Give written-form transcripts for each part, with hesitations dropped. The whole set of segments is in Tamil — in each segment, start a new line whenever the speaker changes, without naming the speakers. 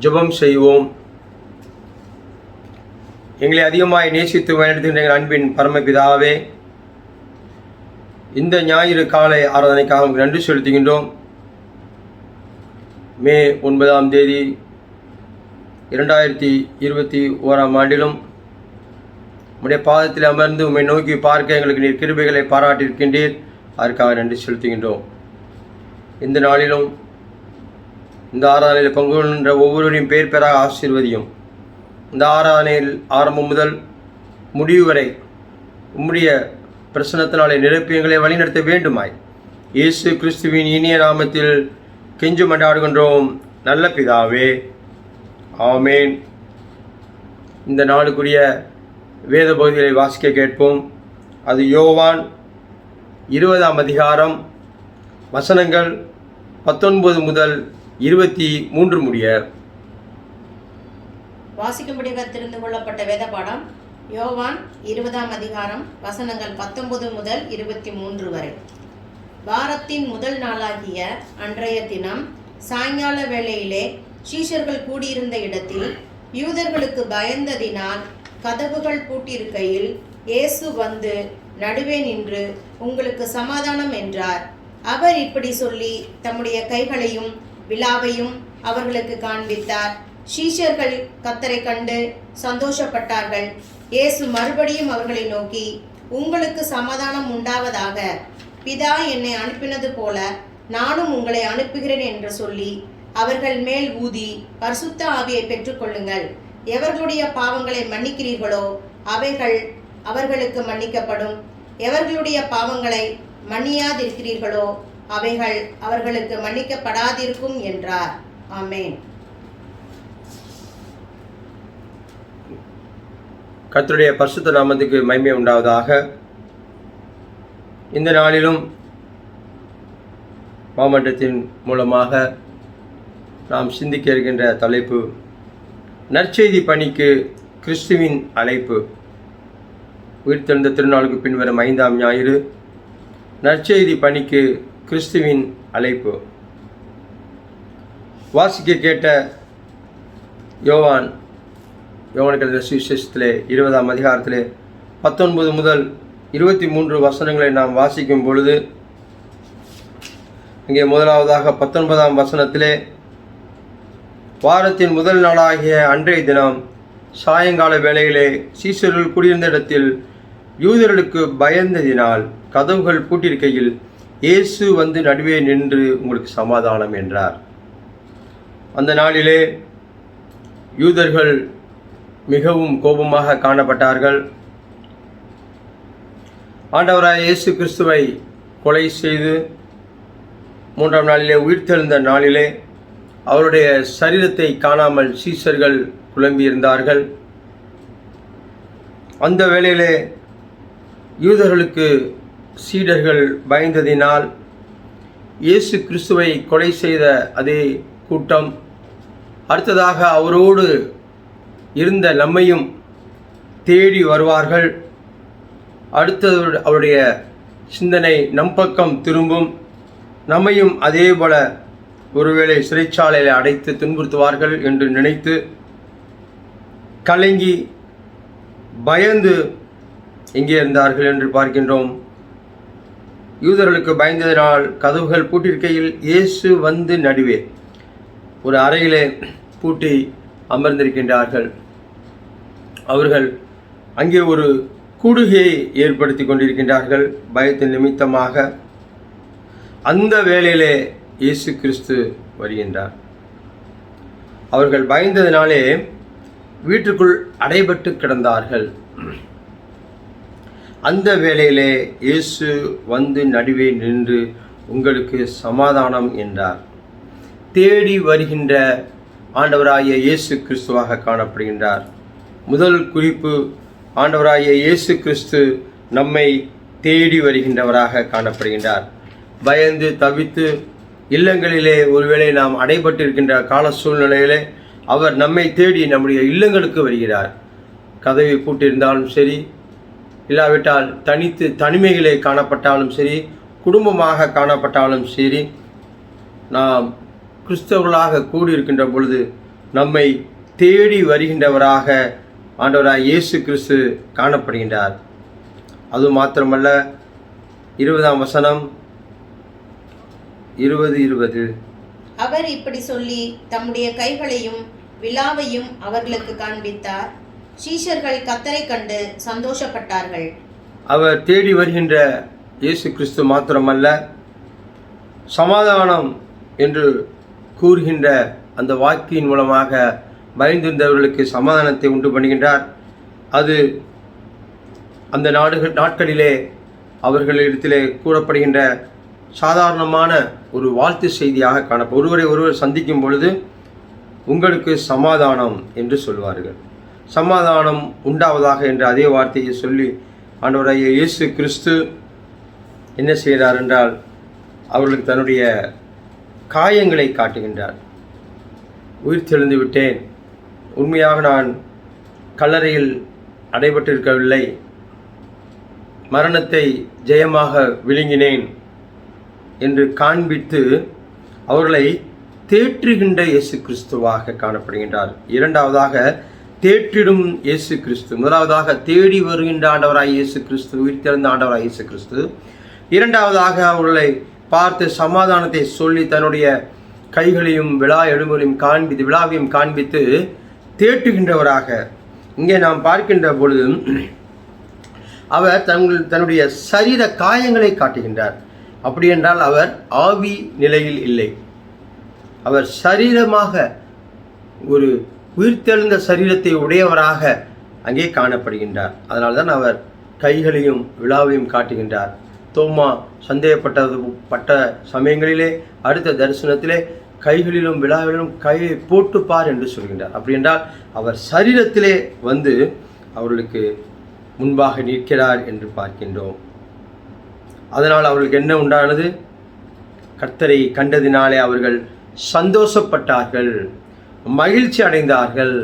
ஜெபம் செய்வோம். எங்களை அதிகமாய் நேசித்து வழிநடத்துகின்ற எங்கள் அன்பின் பரமபிதாவே, இந்த ஞாயிறு காலை ஆராதனைக்காக நன்றி செலுத்துகின்றோம். மே 9ஆம் தேதி 2021ஆம் ஆண்டிலும் உம்முடைய பாதத்தில் அமர்ந்து உம்மை நோக்கி பார்க்க எங்களுக்கு நீர் கிருபைகளை பாராட்டியிருக்கின்றீர். அதற்காக நன்றி செலுத்துகின்றோம். இந்த நாளிலும் இந்த ஆராதனையில் பங்கு கொள்கின்ற ஒவ்வொருவரையும் பேர் பேராக ஆசீர்வதியும். இந்த ஆராதனையில் ஆரம்பம் முதல் முடிவு வரை உம்முடைய பிரசன்னத்தினாலே நிரப்பி எங்களை வழிநடத்த வேண்டுமாய் இயேசு கிறிஸ்துவின் இனிய நாமத்தில் கெஞ்சு மன்றாடுகின்றோம் நல்ல பிதாவே, ஆமேன். இந்த நாளுக்குரிய வேத பகுதிகளை வாசிக்க கேட்போம். அது யோவான் 20ஆம் அதிகாரம் வசனங்கள் 19 முதல் 23 முடிய.
வாசிக்கும்படியாக தெரிந்து கொள்ளப்பட்ட வேத பாடம் யோவான் 20ஆம் அதிகாரம் வசனங்கள் 19 முதல் 23 வரை. வாரத்தின் முதல் நாளாகிய அன்றைய தினம் சாயங்கால வேளையிலே சீஷர்கள் கூடியிருந்த இடத்தில் யூதர்களுக்கு பயந்ததினால் கதவுகள் பூட்டியிருக்கையில் இயேசு வந்து நடுவே நின்று, உங்களுக்கு சமாதானம் என்றார். அவர் இப்படி சொல்லி தம்முடைய கைகளையும் விலாவையும் அவர்களுக்கு காண்பித்தார். சீஷர்கள் கர்த்தரை கண்டு சந்தோஷப்பட்டார்கள். இயேசு மறுபடியும் அவர்களை நோக்கி, உங்களுக்கு சமாதானம் உண்டாவதாக. பிதா என்னை அனுப்பினது போல நானும் உங்களை அனுப்புகிறேன் என்று சொல்லி அவர்கள் மேல் ஊதி பரிசுத்த ஆவியை பெற்றுக்கொள்ளுங்கள். எவர்களுடைய பாவங்களை மன்னிக்கிறீர்களோ அவைகள் அவர்களுக்கு மன்னிக்கப்படும். எவர்களுடைய பாவங்களை மன்னியாதிருக்கிறீர்களோ அவைகள் அவர்களுக்கு மன்னிக்கப்படாதிருக்கும் என்றார். ஆமென்.
கர்த்தருடைய பரிசுத்த நாமத்துக்கு மகிமை உண்டாவதாக. இந்த நாளிலும் மாமன்றத்தின் மூலமாக நாம் சிந்திக்க இருக்கின்ற தலைப்பு நற்செய்தி பணிக்கு கிறிஸ்துவின் அழைப்பு. உயிர்த்தெழுந்த திருநாளுக்கு பின்வரும் 5ஆம் ஞாயிறு நற்செய்தி பணிக்கு கிறிஸ்துவின் அழைப்பு. வாசிக்க கேட்ட யோவானுக்கு சுவிசேஷத்திலே 20ஆம் அதிகாரத்திலே 19 முதல் 23 வசனங்களை நாம் வாசிக்கும் பொழுது, இங்கே முதலாவதாக 19ஆம் வசனத்திலே, வாரத்தின் முதல் நாளாகிய அன்றைய தினம் சாயங்கால வேளையிலே சீஷர்கள் கூடியிருந்த இடத்தில் யூதர்களுக்கு பயந்ததினால் கதவுகள் பூட்டியிருக்கையில் இயேசு வந்து நடுவே நின்று, உங்களுக்கு சமாதானம் என்றார். அந்த நாளிலே யூதர்கள் மிகவும் கோபமாக காணப்பட்டார்கள். ஆண்டவராய் இயேசு கிறிஸ்துவை கொலை செய்து 3ஆம் நாளிலே உயிர்த்தெழுந்த நாளிலே அவருடைய சரீரத்தை காணாமல் சீஷர்கள் குழம்பியிருந்தார்கள். அந்த வேளையிலே யூதர்களுக்கு சீடர்கள் பயந்ததினால் இயேசு கிறிஸ்துவை கொலை செய்த அதே கூட்டம் அடுத்ததாக அவரோடு இருந்த நம்மையும் தேடி வருவார்கள். அடுத்தது அவருடைய சிந்தனை நம் பக்கம் திரும்பும். நம்மையும் அதே போல ஒருவேளை சிறைச்சாலையில் அடைத்து துன்புறுத்துவார்கள் என்று நினைத்து கலங்கி பயந்து எங்கே இருந்தார்கள் என்று பார்க்கின்றோம். யூதர்களுக்கு பயந்ததினால் கதவுகள் பூட்டியிருக்கையில் இயேசு வந்து நடுவே ஒரு அறையிலே பூட்டி அமர்ந்திருக்கின்றார்கள். அவர்கள் அங்கே ஒரு கூடுகையை ஏற்படுத்தி கொண்டிருக்கின்றார்கள் பயத்தின் நிமித்தமாக. அந்த வேளையிலே இயேசு கிறிஸ்து வருகின்றார். அவர்கள் பயந்ததினாலே வீட்டுக்குள் அடைபட்டு கிடந்தார்கள். அந்த வேளையிலே இயேசு வந்து நடுவே நின்று, உங்களுக்கு சமாதானம் என்றார். தேடி வருகின்ற ஆண்டவராகிய இயேசு கிறிஸ்துவாக காணப்படுகின்றார். முதல் குறிப்பு, ஆண்டவராகிய இயேசு கிறிஸ்து நம்மை தேடி வருகின்றவராக காணப்படுகின்றார். பயந்து தவித்து இல்லங்களிலே ஒருவேளை நாம் அடைபட்டிருக்கின்ற கால சூழ்நிலையிலே அவர் நம்மை தேடி நம்முடைய இல்லங்களுக்கு வருகிறார். கதவை பூட்டியிருந்தாலும் சரி, இல்லாவிட்டால் தனிமைகளே காணப்பட்டாலும் சரி, குடும்பமாக காணப்பட்டாலும் சரி, நாம் கிறிஸ்தவர்களாக கூடியிருக்கின்ற பொழுது நம்மை தேடி வருகின்றவராக ஆண்டவராக இயேசு கிறிஸ்து காணப்படுகின்றார். அது மாத்திரமல்ல, 20ஆம் வசனம் 20:20
அவர் இப்படி சொல்லி தம்முடைய கைகளையும் விலாவையும் அவர்களுக்கு காண்பித்தார். சீஷர்கள் கர்த்தரை கண்டு சந்தோஷப்பட்டார்கள். அவர்
தேடி வருகின்ற இயேசு கிறிஸ்து மாத்திரமல்ல, சமாதானம் என்று கூறுகின்ற அந்த வாக்கின் மூலமாக பயந்திருந்தவர்களுக்கு சமாதானத்தை உண்டு பண்ணுகின்றார். அது அந்த நாட்களிலே அவர்களிடத்திலே கூறப்படுகின்ற சாதாரணமான ஒரு வாழ்த்து செய்தியாக காணப்படும். ஒருவர் சந்திக்கும் பொழுது உங்களுக்கு சமாதானம் என்று சொல்வார்கள். சமாதானம் உண்டாவதாக என்ற அதே வார்த்தையை சொல்லி ஆண்டவராகிய இயேசு கிறிஸ்து என்ன செய்கிறார் என்றால், அவர்களுக்கு தன்னுடைய காயங்களை காட்டுகின்றார். உயிர் தெழுந்து விட்டேன், உண்மையாக நான் கல்லறையில் அடைபட்டிருக்கவில்லை, மரணத்தை ஜெயமாக விழுங்கினேன் என்று காண்பித்து அவர்களை தேற்றுகின்ற இயேசு கிறிஸ்துவாக காணப்படுகின்றார். இரண்டாவதாக தேற்றிடும் இயேசு கிறிஸ்து. முதலாவதாக தேடி வருகின்ற ஆண்டவராய் இயேசு கிறிஸ்து, உயிர்த்தெழுந்த ஆண்டவராய் இயேசு கிறிஸ்து. இரண்டாவதாக அவர்களை பார்த்து சமாதானத்தை சொல்லி தன்னுடைய கைகளையும் விழாவையும் காண்பித்து தேற்றுகின்றவராக இங்கே நாம் பார்க்கின்ற பொழுது அவர் தன்னுடைய சரீர காயங்களை காட்டுகின்றார். அப்படி என்றால் அவர் ஆவி நிலையில் இல்லை, அவர் சரீரமாக ஒரு உயிர்த்தெழுந்த சரீரத்தை உடையவராக அங்கே காணப்படுகின்றார். அதனால்தான் அவர் கைகளையும் விழாவையும் காட்டுகின்றார். தோமா சந்தேகப்பட்ட சமயங்களிலே அடுத்த தரிசனத்திலே கைகளிலும் விழாவிலும் கையை போட்டுப்பார் என்று சொல்கின்றார். அப்படி என்றால் அவர் சரீரத்திலே வந்து அவர்களுக்கு முன்பாக நிற்கிறார் என்று பார்க்கின்றோம். அதனால் அவர்களுக்கு என்ன உண்டானது? கர்த்தரை கண்டதினாலே அவர்கள் சந்தோஷப்பட்டார்கள், மகிழ்ச்சி அடைந்தார்கள்,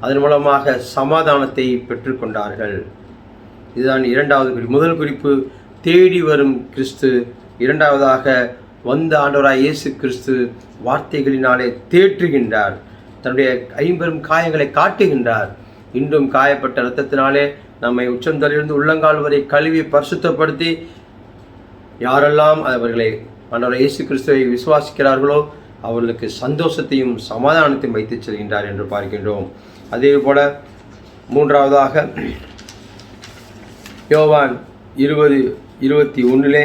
அதன் மூலமாக சமாதானத்தை பெற்றுக்கொண்டார்கள். இதுதான் இரண்டாவது குறிப்பு. முதல் குறிப்பு தேடி வரும் கிறிஸ்து. இரண்டாவதாக வந்த ஆண்டவராய் இயேசு கிறிஸ்து வார்த்தைகளினாலே தேற்றுகின்றார், தன்னுடைய ஐம்பெரும் காயங்களை காட்டுகின்றார். இன்றும் காயப்பட்ட இரத்தத்தினாலே நம்மை உச்சந்தலிருந்து உள்ளங்கால் வரை கழுவி பரிசுத்தப்படுத்தி யாரெல்லாம் அவர்களை ஆண்டவராய் இயேசு கிறிஸ்துவை விசுவாசிக்கிறார்களோ அவர்களுக்கு சந்தோஷத்தையும் சமாதானத்தையும் வைத்து செல்கின்றார் என்று பார்க்கின்றோம். அதே போல மூன்றாவதாக யோவான் 20:21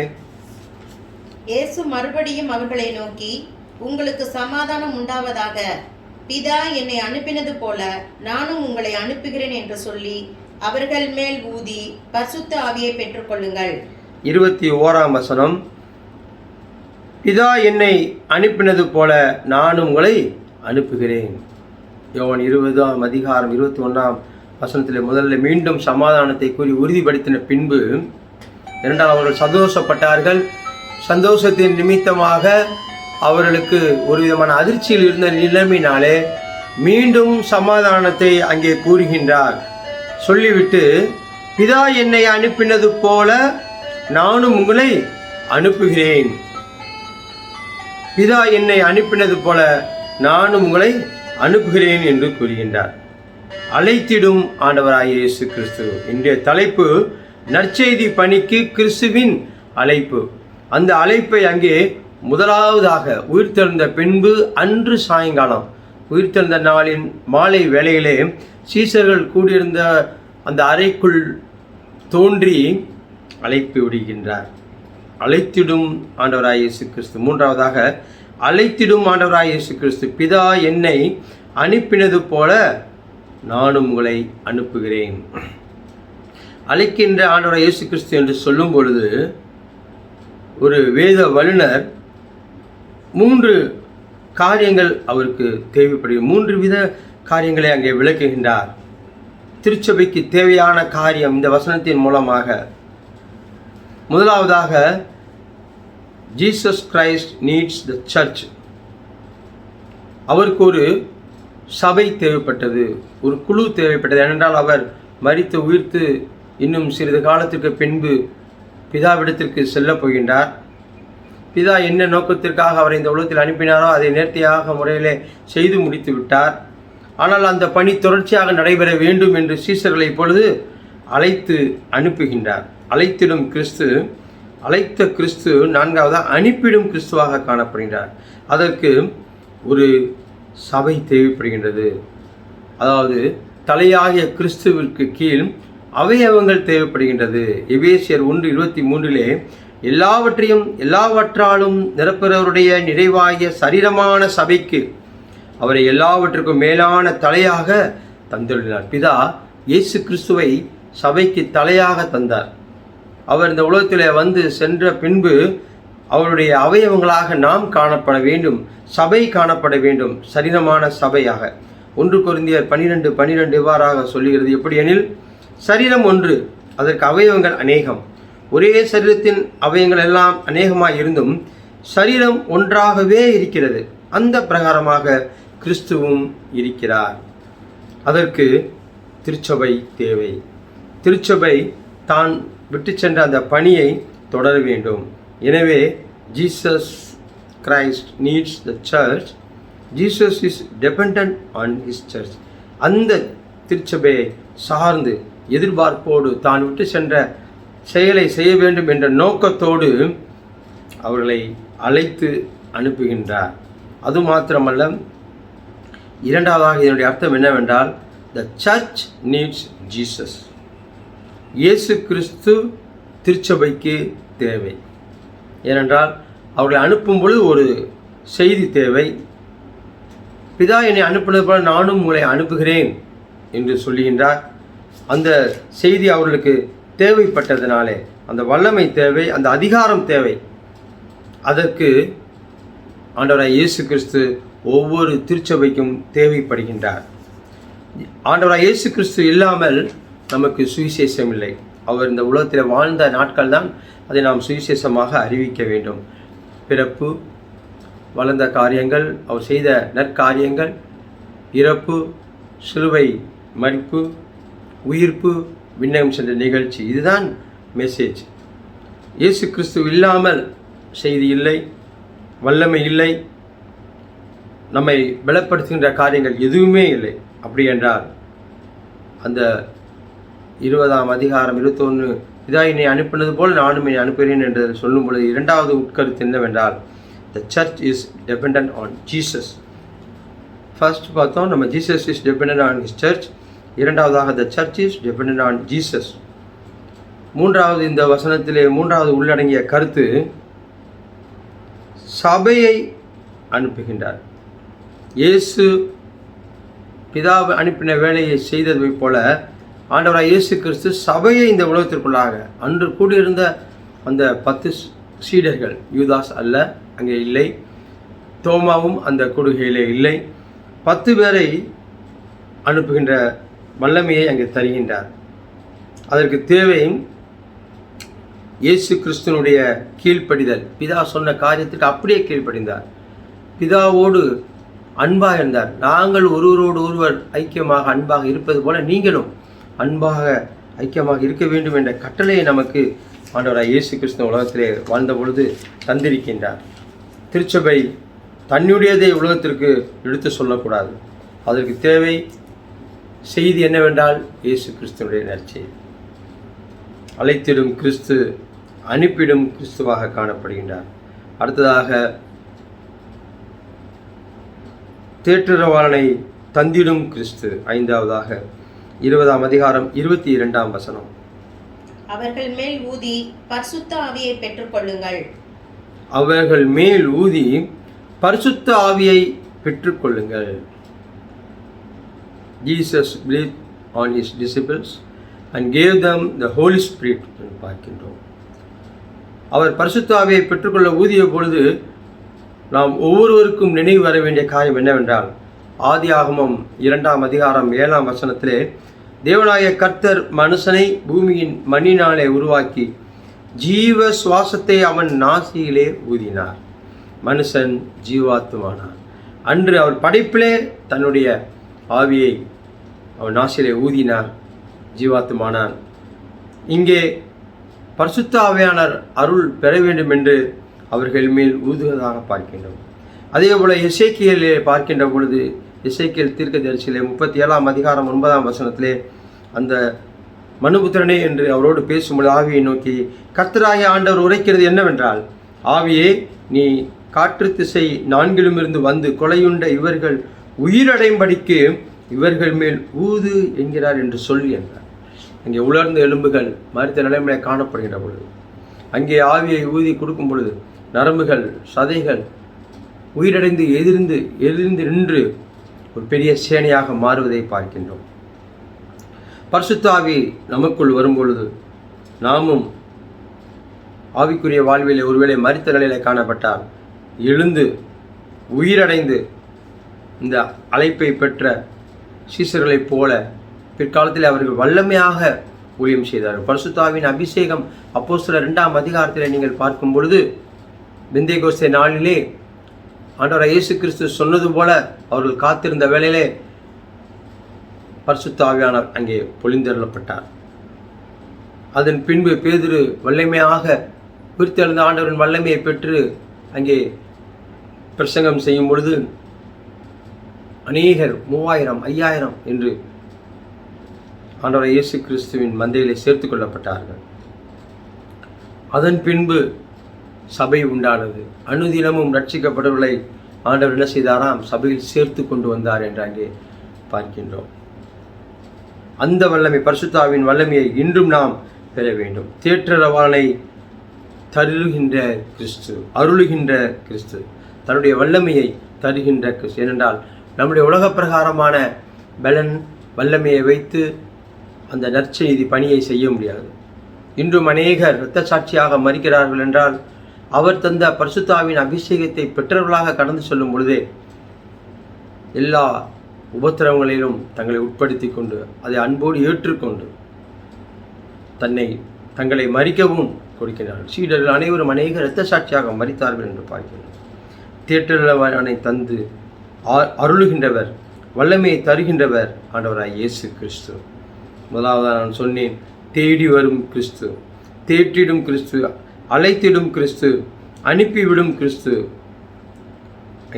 இயேசு மறுபடியும் அவர்களை நோக்கி, உங்களுக்கு சமாதானம் உண்டாவதாக, பிதா என்னை அனுப்பினது போல நானும் உங்களை அனுப்புகிறேன் என்று சொல்லி அவர்கள் மேல் ஊதி பரிசுத்த ஆவியை பெற்றுக்கொள்ளுங்கள்.
21ஆம் வசனம், பிதா என்னை அனுப்பினது போல நானும் உங்களை அனுப்புகிறேன். யோவான் 20ஆம் அதிகாரம் 21ஆம் வசனத்தில் முதல்ல மீண்டும் சமாதானத்தை கூறி உறுதிப்படுத்தின பின்பு இரண்டாவது அவர்கள் சந்தோஷப்பட்டார்கள். சந்தோஷத்தின் நிமித்தமாக அவர்களுக்கு ஒரு விதமான அதிர்ச்சியில் இருந்த நிலைமையினாலே மீண்டும் சமாதானத்தை அங்கே கூறுகின்றார். சொல்லிவிட்டு, பிதா என்னை அனுப்பினது போல நானும் உங்களை அனுப்புகிறேன். பிதா என்னை அனுப்பினது போல நானும் உங்களை அனுப்புகிறேன் என்று கூறுகின்றார். அழைத்திடும் ஆண்டவராகிய இயேசு கிறிஸ்து. இன்றைய தலைப்பு நற்செய்தி பணிக்கு கிறிஸ்துவின் அழைப்பு. அந்த அழைப்பை அங்கே முதலாவதாக உயிர்த்தெழுந்த பின்பு அன்று சாயங்காலம் உயிர்த்தெழுந்த நாளின் மாலை வேளையிலே சீசர்கள் கூடியிருந்த அந்த அறைக்குள் தோன்றி அழைப்பு விடுகின்றார். அழைத்திடும் ஆண்டவராய் இயேசு கிறிஸ்து. மூன்றாவதாக அழைத்திடும் ஆண்டவராய் இயேசு கிறிஸ்து. பிதா என்னை அனுப்பினது போல நானும் உங்களை அனுப்புகிறேன். அழைக்கின்ற ஆண்டவராய் இயேசு கிறிஸ்து என்று சொல்லும் பொழுது ஒரு வேத வல்லுனர் 3 காரியங்கள் அவருக்கு தேவைப்படுகிறது. 3 வித காரியங்களை அங்கே விளக்குகின்றார். திருச்சபைக்கு தேவையான காரியம் இந்த வசனத்தின் மூலமாக முதலாவதாக, Jesus Christ needs the search. அவருக்கு ஒரு சபை தேவைப்பட்டது, ஒரு குழு தேவைப்பட்டது. ஏனென்றால் அவர் மரித்து உயிர்த்து இன்னும் சிறிது காலத்திற்கு பின்பு பிதாவிடத்திற்கு செல்லப் போகின்றார். பிதா என்ன நோக்கத்திற்காக அவரை இந்த உலகத்தில் அனுப்பினாரோ அதை நேர்த்தியாக முறையிலே செய்து முடித்து விட்டார். ஆனால் அந்த பணி தொடர்ச்சியாக நடைபெற வேண்டும் என்று சீசர்களை இப்பொழுது அழைத்து அனுப்புகின்றார். அழைத்திடும் கிறிஸ்து, அழைத்த கிறிஸ்து நான்காவதாக அனுப்பிடும் கிறிஸ்துவாக காணப்படுகின்றார். அதற்கு ஒரு சபை தேவைப்படுகின்றது. அதாவது தலையாகிய கிறிஸ்துவிற்கு கீழ் அவயவங்கள் தேவைப்படுகின்றது. எபேசியர் 1:23 எல்லாவற்றையும் எல்லாவற்றாலும் நிரப்புகிறவருடைய நிறைவாகிய சரீரமான சபைக்கு அவரை எல்லாவற்றுக்கும் மேலான தலையாக தந்துள்ளார். பிதா இயேசு கிறிஸ்துவை சபைக்கு தலையாக தந்தார். அவர் இந்த உலகத்தில் வந்து சென்ற பின்பு அவருடைய அவயவங்களாக நாம் காணப்பட வேண்டும், சபை காணப்பட வேண்டும், சரீரமான சபையாக. 1 கொரிந்தியர் 12:12 இவ்வாறாக சொல்லுகிறது. எப்படி எனில், சரீரம் ஒன்று, அதற்கு அவயவங்கள் அநேகம். ஒரே சரீரத்தின் அவயங்கள் எல்லாம் அநேகமாக இருந்தும் சரீரம் ஒன்றாகவே இருக்கிறது. அந்த பிரகாரமாக கிறிஸ்துவும் இருக்கிறார். அதற்கு திருச்சபை தேவை. திருச்சபை தான் விட்டு சென்ற அந்த பணியை தொடர வேண்டும். எனவே Jesus Christ needs the church. Jesus is dependent on his church. அந்த திருச்சபையை சார்ந்து எதிர்பார்ப்போடு தான் விட்டு சென்ற செயலை செய்ய வேண்டும் என்ற நோக்கத்தோடு அவர்களை அழைத்து அனுப்புகின்றார். அது மாத்திரமல்ல, இரண்டாவதாக இதனுடைய அர்த்தம் என்னவென்றால், த சர்ச் நீட்ஸ் ஜீசஸ். இயேசு கிறிஸ்து திருச்சபைக்கு தேவை. ஏனென்றால் அவர்களை அனுப்பும் பொழுது ஒரு செய்தி தேவை. பிதா என்னை அனுப்பினது போல நானும் உங்களை அனுப்புகிறேன் என்று சொல்லுகின்றார். அந்த செய்தி அவர்களுக்கு தேவைப்பட்டதினாலே அந்த வல்லமை தேவை, அந்த அதிகாரம் தேவை. அதற்கு ஆண்டவராய் இயேசு கிறிஸ்து ஒவ்வொரு திருச்சபைக்கும் தேவைப்படுகின்றார். ஆண்டவராய் இயேசு கிறிஸ்து இல்லாமல் நமக்கு சுவிசேஷம் இல்லை. அவர் இந்த உலகத்தில் வாழ்ந்த நாட்கள் தான் அதை நாம் சுவிசேஷமாக அறிவிக்க வேண்டும். பிறப்பு, வளர்ந்த காரியங்கள், அவர் செய்த நற்காரியங்கள், இறப்பு, சிலுவை மரிப்பு, உயிர்ப்பு, விண்ணகம் சென்ற நிகழ்ச்சி, இதுதான் மெசேஜ். இயேசு கிறிஸ்து இல்லாமல் செய்தி இல்லை, வல்லமை இல்லை, நம்மை பலப்படுத்துகின்ற காரியங்கள் எதுவுமே இல்லை. அப்படி என்றால் அந்த 20ஆம் அதிகாரம் 21 இதா என்னை அனுப்பினது போல் நானும் என்னை அனுப்புகிறேன் என்று சொல்லும் பொழுது இரண்டாவது உட்கருத்து என்னவென்றால், the church is dependent on Jesus. First பார்த்தோம், நம்ம Jesus is dependent on his church. இரண்டாவதாக the church is dependent on Jesus. மூன்றாவது, இந்த வசனத்திலே மூன்றாவது உள்ளடங்கிய கருத்து, சபையை அனுப்புகின்றார். இயேசு பிதாவை அனுப்பின வேலையை செய்ததை போல ஆண்டவராய் இயேசு கிறிஸ்து சபையை இந்த உலகத்திற்குள்ளாக, அன்று கூடியிருந்த அந்த 10 சீடர்கள், யூதாஸ் அல்ல, அங்கே இல்லை, தோமாவும் அந்த கூடுகையிலே இல்லை, 10 பேரை அனுப்புகின்ற வல்லமையை அங்கே தருகின்றார். அதற்கு தேவை இயேசு கிறிஸ்துனுடைய கீழ்ப்படிதல். பிதா சொன்ன காரியத்துக்கு அப்படியே கீழ்ப்படிந்தார். பிதாவோடு அன்பாக இருந்தார். நாங்கள் ஒருவரோடு ஒருவர் ஐக்கியமாக அன்பாக இருப்பது போல நீங்களும் அன்பாக ஐக்கியமாக இருக்க வேண்டும் என்ற கட்டளையை நமக்கு ஆண்டவராய் இயேசு கிறிஸ்து உலகத்திலே வாழ்ந்த பொழுது தந்திருக்கின்றார். திருச்சபை தன்னுடையதை உலகத்திற்கு எடுத்து சொல்லக்கூடாது. அதற்கு தேவை செய்தி என்னவென்றால் இயேசு கிறிஸ்துனுடைய நற்செய்தி. அழைத்திடும் கிறிஸ்து அனுப்பிடும் கிறிஸ்துவாக காணப்படுகின்றார். அடுத்ததாக தேற்றரவாளனை தந்திடும் கிறிஸ்து. ஐந்தாவதாக 20ஆம் அதிகாரம் 22ஆம் வசனம்,
அவர்கள் மேல் ஊதி பரிசுத்த ஆவியை பெற்றுக்கொள்ளுங்கள்.
அவர்கள் மேல் ஊதி பரிசுத்த ஆவியை பெற்றுக்கொள்ளுங்கள். Jesus breathed on his disciples and gave them the Holy Spirit என்று பார்க்கின்றோம். அவர் பரிசுத்த ஆவியை பெற்றுக்கொள்ள ஊதிய பொழுது நாம் ஒவ்வொருவருக்கும் நினைவு வர வேண்டிய காரியம் என்னவென்றால், ஆதியாகமம் 2ஆம் அதிகாரம் 7ஆம் வசனத்திலே, தேவனாய கர்த்தர் மனுஷனை பூமியின் மண்ணினாலே உருவாக்கி ஜீவ சுவாசத்தை அவன் நாசியிலே ஊதினார். மனுஷன் ஜீவாத்துமானார். அன்று அவர் படைப்பிலே தன்னுடைய ஆவியை அவன் நாசியிலே ஊதினார், ஜீவாத்துமானான். இங்கே பரிசுத்த ஆவியானவர் அருள் பெற வேண்டும் என்று அவர்கள் மேல் ஊதுவதாக பார்க்கின்றோம். அதே போல எசேக்கியேலே பார்க்கின்ற பொழுது எசேக்கியேல் தீர்க்கதரிசியிலே 37ஆம் அதிகாரம் 9ஆம் வசனத்திலே அந்த மனுபுத்திரனே என்று அவரோடு பேசும்போது ஆவியை நோக்கி கர்த்தராகிய ஆண்டவர் உரைக்கிறது என்னவென்றால், ஆவியே, நீ காற்று திசை 4லும் இருந்து வந்து கொலையுண்ட இவர்கள் உயிரடையும்படிக்கு இவர்கள் மேல் ஊது என்கிறார் என்று சொல்லி என்றார். அங்கே உலர்ந்த எலும்புகள் மரித்த நிலைமையை காணப்படுகின்ற பொழுது, அங்கே ஆவியை ஊதி கொடுக்கும் பொழுது நரம்புகள் சதைகள் உயிரடைந்து எதிர்ந்து நின்று ஒரு பெரிய சேனையாக மாறுவதை பார்க்கின்றோம். பரிசுத்த ஆவி நமக்குள் வரும்பொழுது நாமும் ஆவிக்குரிய வாழ்விலே ஒருவேளை மரித்த நிலையிலே காணப்பட்டால் எழுந்து உயிரடைந்து இந்த அழைப்பை பெற்ற சீசர்களைப் போல பிற்காலத்தில் அவர்கள் வல்லமையாக ஊழியம் செய்தார்கள். பரிசுத்த ஆவியின் அபிஷேகம் அப்போஸ்தலர் 2ஆம் அதிகாரத்தில் நீங்கள் பார்க்கும் பொழுது, பெந்தேகோஸ்தே நாளிலே ஆண்டவர் இயேசு கிறிஸ்து சொன்னது போல அவர்கள் காத்திருந்த வேளையிலே பரிசுத்த ஆவியானவர் அங்கே பொழிந்தருளப்பட்டார். அதன் பின்பு பேதுரு வல்லமையாக உயிர்த்தெழுந்த ஆண்டவரின் வல்லமையை பெற்று அங்கே பிரசங்கம் செய்யும் பொழுது அநேகர் 3000 5000 என்று ஆண்டவர் இயேசு கிறிஸ்துவின் மந்தையிலே சேர்த்து கொள்ளப்பட்டார்கள். அதன் பின்பு சபை உண்டானது. அனுதினமும் ரட்சிக்கப்பட்டவர்களை ஆண்டவர் என்ன செய்தாராம்? சபையில் சேர்த்து கொண்டு வந்தார் என்று அங்கே பார்க்கின்றோம். அந்த வல்லமை, பரிசுத்த ஆவியின் வல்லமையை இன்றும் நாம் பெற வேண்டும். தேற்றரவாளனை தருகின்ற கிறிஸ்து, அருளுகின்ற கிறிஸ்து, தன்னுடைய வல்லமையை தருகின்ற கிறிஸ்து. ஏனென்றால் நம்முடைய உலக பிரகாரமான பலன் வல்லமையை வைத்து அந்த நற்செய்தி பணியை செய்ய முடியாது. இன்றும் அநேகர் இரத்த சாட்சியாக மரிக்கிறார்கள் என்றால் அவர் தந்த பரிசுத்த ஆவியின் அபிஷேகத்தை பெற்றவர்களாக கடந்து செல்லும் பொழுதே எல்லா உபத்திரவங்களிலும் தங்களை உட்படுத்தி கொண்டு அதை அன்போடு ஏற்றுக்கொண்டு தங்களை மரிக்கவும் கொடுக்கிறார்கள். சீடர்கள் அனைவரும் அநேக இரத்த சாட்சியாக மரித்தார்கள் என்று பார்க்கிறோம். தேற்றரவாளனை தந்து அருளுகின்றவர், வல்லமையை தருகின்றவர் ஆண்டவராய் இயேசு கிறிஸ்து. முதலாவதாக நான் சொன்னேன், தேடி வரும் கிறிஸ்து, தேற்றிடும் கிறிஸ்து, அழைத்திடும் கிறிஸ்து, அனுப்பிவிடும் கிறிஸ்து.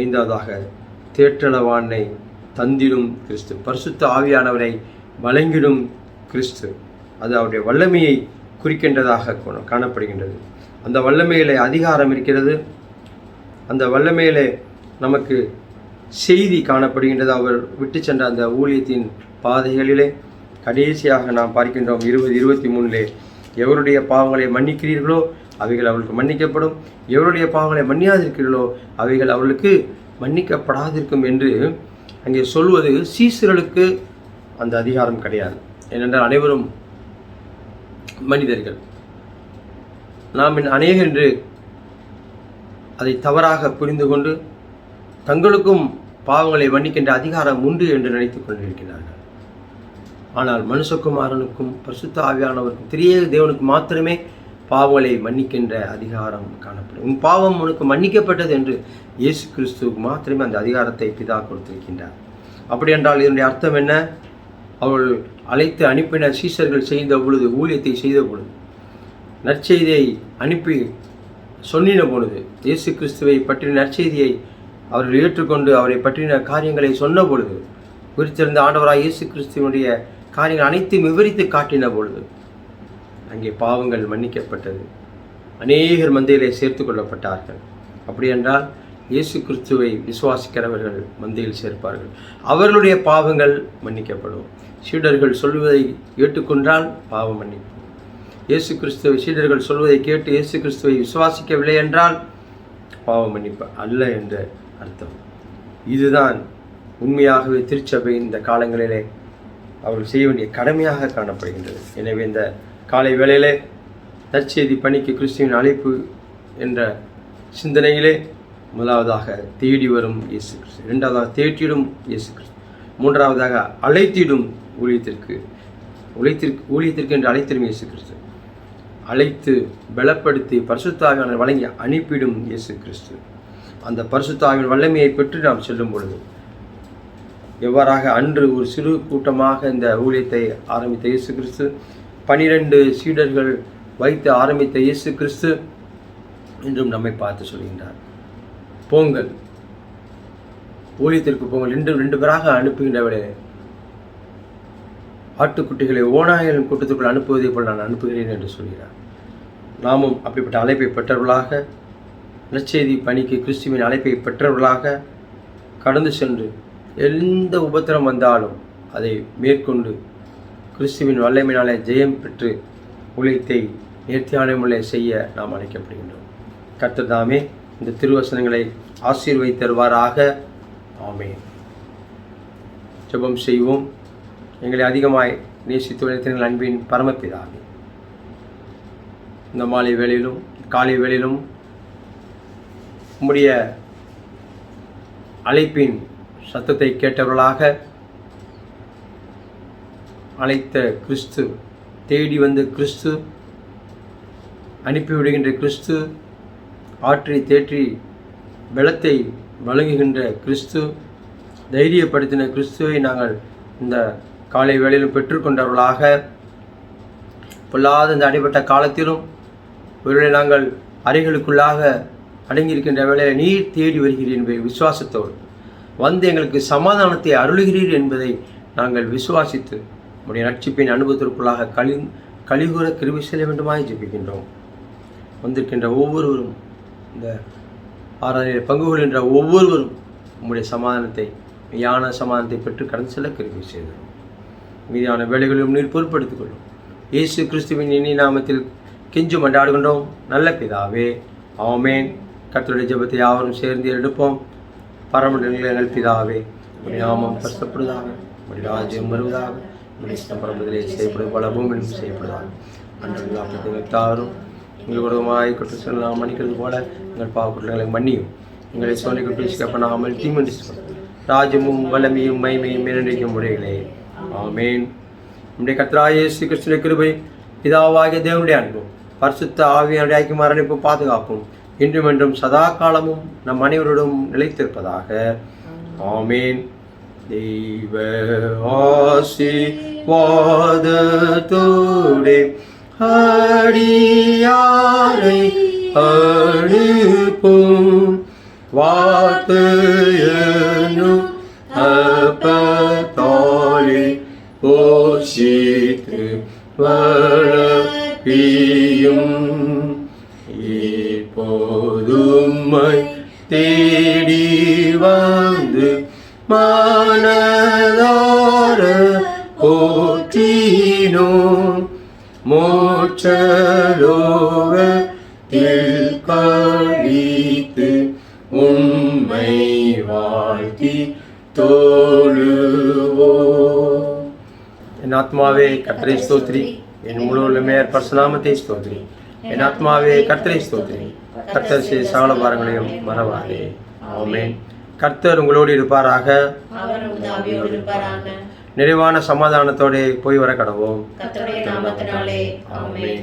ஐந்தாவதாக தேற்றளவானை தந்திடும் கிறிஸ்து, பரிசுத்த ஆவியானவரை வழங்கிடும் கிறிஸ்து. அது அவருடைய வல்லமையை குறிக்கின்றதாக காணப்படுகின்றது. அந்த வல்லமையிலே அதிகாரம் இருக்கிறது. அந்த வல்லமையிலே நமக்கு செய்தி காணப்படுகின்றது. அவர் விட்டு சென்ற அந்த ஊழியத்தின் பாதைகளிலே கடைசியாக நாம் பார்க்கின்றோம் 20:23 எவருடைய பாவங்களை மன்னிக்கிறீர்களோ அவைகள் அவர்களுக்கு மன்னிக்கப்படும், எவருடைய பாவங்களை மன்னியாதிருக்கிறீர்களோ அவைகள் அவர்களுக்கு மன்னிக்கப்படாதிருக்கும் என்று அங்கே சொல்வது சீசர்களுக்கு அந்த அதிகாரம் கிடையாது. ஏனென்றால் அனைவரும் மனிதர்கள். நாம் அநேகர் என்று அதை தவறாக புரிந்து கொண்டு தங்களுக்கும் பாவங்களை மன்னிக்கின்ற அதிகாரம் உண்டு என்று நினைத்துக் கொண்டிருக்கிறார்கள். ஆனால் மனுஷகுமாரனுக்கும் பரிசுத்த ஆவியானவருக்கும் திரியேக தேவனுக்கு மாத்திரமே பாவங்களை மன்னிக்கின்ற அதிகாரம் காணப்படும். உன் பாவம் உனக்கு மன்னிக்கப்பட்டது என்று இயேசு கிறிஸ்துவுக்கு மாத்திரமே அந்த அதிகாரத்தை பிதா கொடுத்திருக்கின்றார். அப்படி என்றால் இதனுடைய அர்த்தம் என்ன? அவள் அழைத்து அனுப்பின சீசர்கள் செய்த பொழுது, ஊழியத்தை செய்த பொழுது, நற்செய்தியை அனுப்பி சொன்னின பொழுது, இயேசு கிறிஸ்துவை பற்றின நற்செய்தியை அவர்கள் ஏற்றுக்கொண்டு அவரை பற்றின காரியங்களை சொன்ன பொழுது, குறித்திருந்த ஆண்டவராய் இயேசு கிறிஸ்துவனுடைய காரியங்கள் அனைத்தையும் விவரித்து காட்டின பொழுது அங்கே பாவங்கள் மன்னிக்கப்பட்டது. அநேகர் மந்தையிலே சேர்த்து கொள்ளப்பட்டார்கள். அப்படி என்றால் இயேசு கிறிஸ்துவை விசுவாசிக்கிறவர்கள் மந்தையில் சேர்ப்பார்கள். அவர்களுடைய பாவங்கள் மன்னிக்கப்படும். சீடர்கள் சொல்வதை ஏற்றுக்கொண்டால் பாவம் மன்னிப்பு. இயேசு கிறிஸ்துவை சீடர்கள் சொல்வதை கேட்டு இயேசு கிறிஸ்துவை விசுவாசிக்கவில்லை என்றால் பாவம் மன்னிப்பு அல்ல என்ற அர்த்தம். இதுதான் உண்மையாகவே திருச்சபை இந்த காலங்களிலே அவர்கள் செய்ய வேண்டிய கடமையாக காணப்படுகின்றது. எனவே இந்த காலை வேளையிலே நற்செய்தி பணிக்கு கிறிஸ்துவின் அழைப்பு என்ற சிந்தனையிலே முதலாவதாக தேடி வரும் இயேசு கிறிஸ்து, இரண்டாவதாக தேற்றிடும் இயேசு கிறிஸ்து, மூன்றாவதாக அழைத்திடும் ஊழியத்திற்கு என்று அழைத்திடும் இயேசு கிறிஸ்து, அழைத்து பலப்படுத்தி பரிசுத்த ஆவியானவரை வழங்கி அனுப்பிடும் இயேசு கிறிஸ்து. அந்த பரிசுத்த ஆவியின் வல்லமையை பெற்று நாம் செல்லும் பொழுது எவ்வாறாக அன்று ஒரு சிறு கூட்டமாக இந்த ஊழியத்தை ஆரம்பித்த இயேசு கிறிஸ்து, 12 சீடர்கள் வைத்து ஆரம்பித்த இயேசு கிறிஸ்து இன்றும் நம்மை பார்த்து சொல்கின்றார், போங்கள் ஊழியத்திற்கு போங்கள் என்று 2 பேராக அனுப்புகின்றவரே, ஆட்டுக்குட்டிகளை ஓநாய்களின் கூட்டத்துக்குள் அனுப்புவதை போல் நான் அனுப்புகிறேன் என்று சொல்கிறார். நாமும் அப்படிப்பட்ட அழைப்பை பெற்றவர்களாக, நற்செய்தி பணிக்கு கிறிஸ்துவின் அழைப்பை பெற்றவர்களாக கடந்து சென்று எந்த உபத்திரம் வந்தாலும் அதை மேற்கொண்டு கிறிஸ்துவின் வல்லமையினாலே ஜெயம் பெற்று ஊழியத்தை நேர்த்தியான முறையில் செய்ய நாம் அழைக்கப்படுகின்றோம். கர்த்தர் தாமே இந்த திருவசனங்களை ஆசீர்வதித்தருவாராக. ஆமென். ஜெபம் செய்வோம். எங்களை அதிகமாய் நேசித்து வைத்த அன்பின் பரமபிதாவே, இந்த மாலை வேளையிலும் காலை வேளையிலும் உம்முடைய அழைப்பின் சத்தத்தை கேட்டவர்களாக அழைத்த கிறிஸ்து, தேடி வந்த கிறிஸ்து, அனுப்பிவிடுகின்ற கிறிஸ்து, ஆற்றி தேற்றி பலத்தை வழங்குகின்ற கிறிஸ்து, தைரியப்படுத்தின கிறிஸ்துவை நாங்கள் இந்த காலை வேளையிலும் பெற்றுக்கொண்டவர்களாக, பொல்லாத இந்த அடிபட்ட காலத்திலும் ஒருவேளை நாங்கள் அறைகளுக்குள்ளாக அடங்கியிருக்கின்ற வேளையை நீர் தேடி வருகிறீர் என்பதை விசுவாசத்தோடு வந்து எங்களுக்கு சமாதானத்தை அருளுகிறீர் என்பதை நாங்கள் விசுவாசித்து உடைய ரட்சிப்பின் அனுபவத்திற்குள்ளாக கலிகூற கிருபை செய்ய வேண்டுமாய் ஜெபிக்கின்றோம். வந்திருக்கின்ற ஒவ்வொருவரும், இந்த ஆராதனையில் பங்கு கொள்கின்ற ஒவ்வொருவரும் உங்களுடைய சமாதானத்தை, மெய்யான சமாதானத்தை பெற்று கடந்து செல்ல கிருபை செய்கிறோம். மீதியான வேலைகளிலும் நீர் பொறுப்படுத்திக் கொள்ளும். இயேசு கிறிஸ்துவின் இனி நாமத்தில் கெஞ்சும் கொண்டாடுகின்றோம் நல்ல பிதாவே. ஆமென். கர்த்தருடைய ஜெபத்தை யாவரும் சேர்ந்து எடுப்போம். பரமண்டலங்களில் எங்கள் பிதாவே, உடைய நாமம் பரிசுத்தப்படுவதாக, உடைய ராஜ்யம் வருவதாக, உடைய சித்தம் பரமத்திலே செய்யப்படுவது போல பூமியிலும் செய்யப்படுவதாக. அன்றைய அப்பத்தை தாரும் எங்கள் குடும்பமாய் குற்றம் சொல்லலாம் மன்னிக்கிறது போல எங்கள் பாவக்குற்றங்களை மன்னியும். எங்களை சோனிக்கு பிடிக்கப்படாமல் தீமண்டி ராஜமும் வல்லமையும் மைமையும் மேலண்டிக்கும் முறைகளே. ஆமேன். நம்முடைய கர்த்தராகிய இயேசு கிறிஸ்துவின் கிருபை, பிதாவாகிய தேவனுடைய அன்பும் பரிசுத்த ஆவியானுடைய ஐக்கியமான அனுப்பும் பாதுகாப்பும் இன்றும் என்றும் சதா காலமும் நம் அனைவரோடும் நிலைத்திருப்பதாக. ஆமேன். தெய்வ ஆசீர்வாதத்தோடே அடியாரை அனுப்பும் வார்த்தையனும் அப்பத்தாலே போஷித்து வளர்ப்பியும் இப்போதும்மை தேடி வந்து மனதார போற்றினோம். மோட்சலோகத்தில் கழித்து உம்மை வாழ்த்தி தோழுவோம். என் ஆத்மாவே கர்த்தரை ஸ்தோத்திரி, என் முழு உள்ளமையார் பரிசுநாமத்தை ஸ்தோத்திரி. என் ஆத்மாவே கர்த்தரை ஸ்தோத்திரி, கர்த்தர் செய்த சகல பாரங்களையும் மறவாதே. ஆமென். கர்த்தர் உங்களோடு இருப்பாராக. நிறைவான சமாதானத்தோடு போய் வர கடவோம்.
கர்த்தருடைய நாமத்தினாலே. ஆமென்.